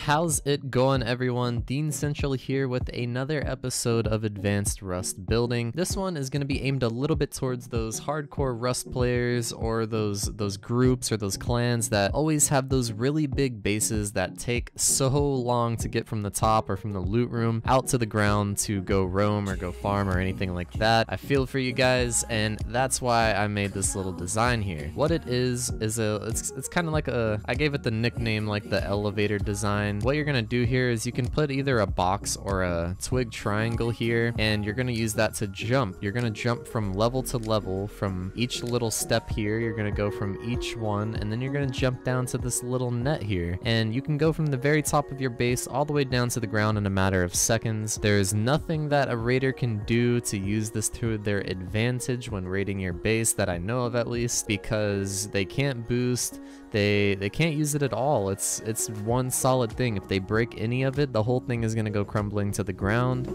How's it going, everyone? DeanCentral here with another episode of Advanced Rust Building. This one is going to be aimed a little bit towards those hardcore Rust players, or those groups or those clans that always have those really big bases that take so long to get from the top or from the loot room out to the ground to go roam or go farm or anything like that. I feel for you guys, and that's why I made this little design here. What it is it's kind of like I gave it the nickname like the elevator design. What you're gonna do here is you can put either a box or a twig triangle here, and you're gonna use that to jump. You're gonna jump from level to level from each little step here. You're gonna go from each one, and then you're gonna jump down to this little net here, and you can go from the very top of your base all the way down to the ground in a matter of seconds. There's nothing that a raider can do to use this to their advantage when raiding your base that I know of, at least, because they can't boost. They can't use it at all. It's one solid thing. If they break any of it, the whole thing is going to go crumbling to the ground.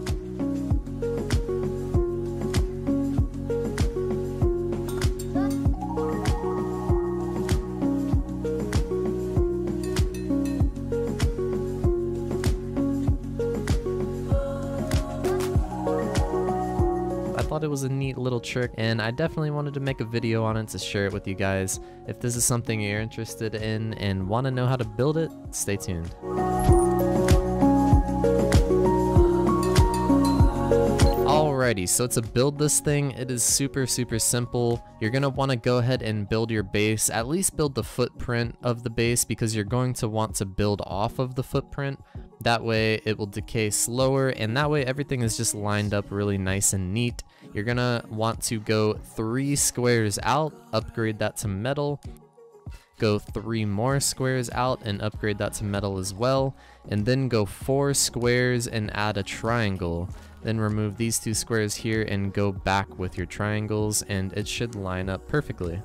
It was a neat little trick, and I definitely wanted to make a video on it to share it with you guys. If this is something you're interested in and want to know how to build it, stay tuned. Alrighty, so to build this thing, it is super simple. You're gonna want to go ahead and build your base, at least build the footprint of the base, because you're going to want to build off of the footprint. That way it will decay slower, and that way everything is just lined up really nice and neat. You're gonna want to go 3 squares out, upgrade that to metal, go 3 more squares out and upgrade that to metal as well, and then go 4 squares and add a triangle. Then remove these 2 squares here and go back with your triangles, and it should line up perfectly.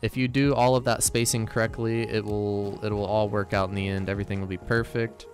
If you do all of that spacing correctly, it will all work out in the end. Everything will be perfect.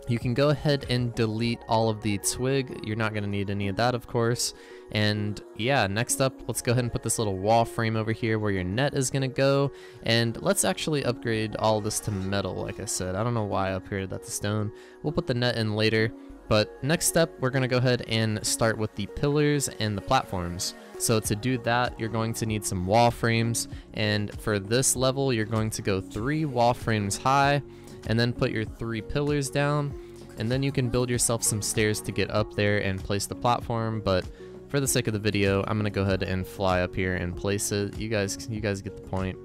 You can go ahead and delete all of the twig. You're not going to need any of that, of course. And yeah, next up, let's go ahead and put this little wall frame over here where your net is going to go. And let's actually upgrade all this to metal, like I said. I don't know why I upgraded that to stone. We'll put the net in later. But next step, we're going to go ahead and start with the pillars and the platforms. So to do that, you're going to need some wall frames. And for this level, you're going to go 3 wall frames high, and then put your 3 pillars down, and then you can build yourself some stairs to get up there and place the platform. But for the sake of the video, I'm gonna go ahead and fly up here and place it. You guys get the point.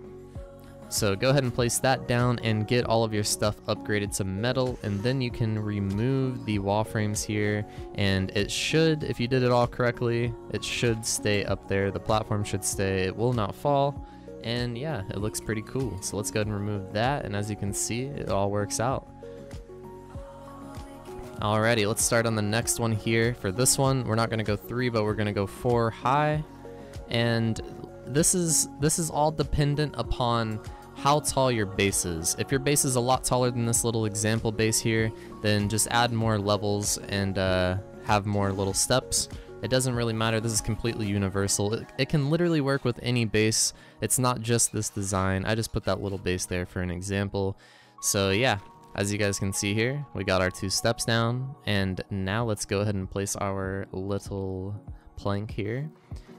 So go ahead and place that down and get all of your stuff upgraded to metal, and then you can remove the wall frames here, and it should, if you did it all correctly, it should stay up there. The platform should stay, it will not fall. And yeah, it looks pretty cool. So let's go ahead and remove that, and as you can see, it all works out. Alrighty, let's start on the next one here. For this one, we're not going to go 3, but we're going to go 4 high. And this is all dependent upon how tall your base is. If your base is a lot taller than this little example base here, then just add more levels and have more little steps. It doesn't really matter. This is completely universal. It can literally work with any base. It's not just this design. I just put that little base there for an example. So yeah, as you guys can see here, we got our 2 steps down, and now let's go ahead and place our little plank here.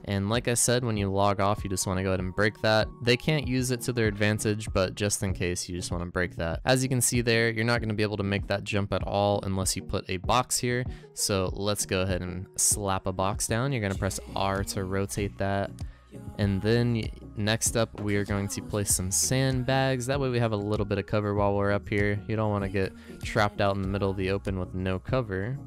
And like I said, when you log off, you just want to go ahead and break that. They can't use it to their advantage, but just in case, you just want to break that. As you can see there, you're not going to be able to make that jump at all unless you put a box here. So let's go ahead and slap a box down. You're going to press R to rotate that. And then next up, we are going to place some sandbags. That way we have a little bit of cover while we're up here. You don't want to get trapped out in the middle of the open with no cover.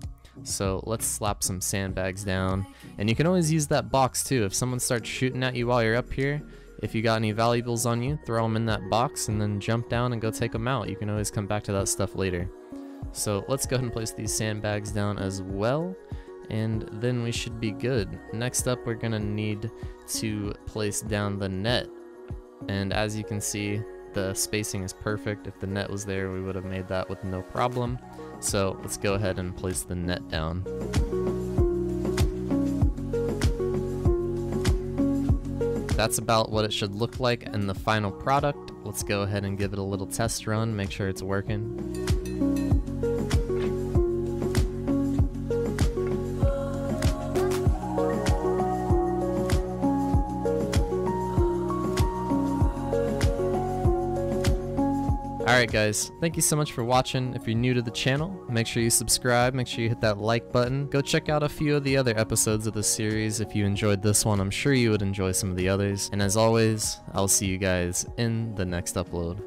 So let's slap some sandbags down. And you can always use that box too. If someone starts shooting at you while you're up here, if you got any valuables on you, throw them in that box and then jump down and go take them out. You can always come back to that stuff later. So let's go ahead and place these sandbags down as well, and then we should be good. Next up, we're gonna need to place down the net. And as you can see, the spacing is perfect. If the net was there, we would have made that with no problem. So let's go ahead and place the net down. That's about what it should look like in the final product. Let's go ahead and give it a little test run, make sure it's working. Alright guys, thank you so much for watching. If you're new to the channel, make sure you subscribe, make sure you hit that like button. Go check out a few of the other episodes of the series. If you enjoyed this one, I'm sure you would enjoy some of the others. And as always, I'll see you guys in the next upload.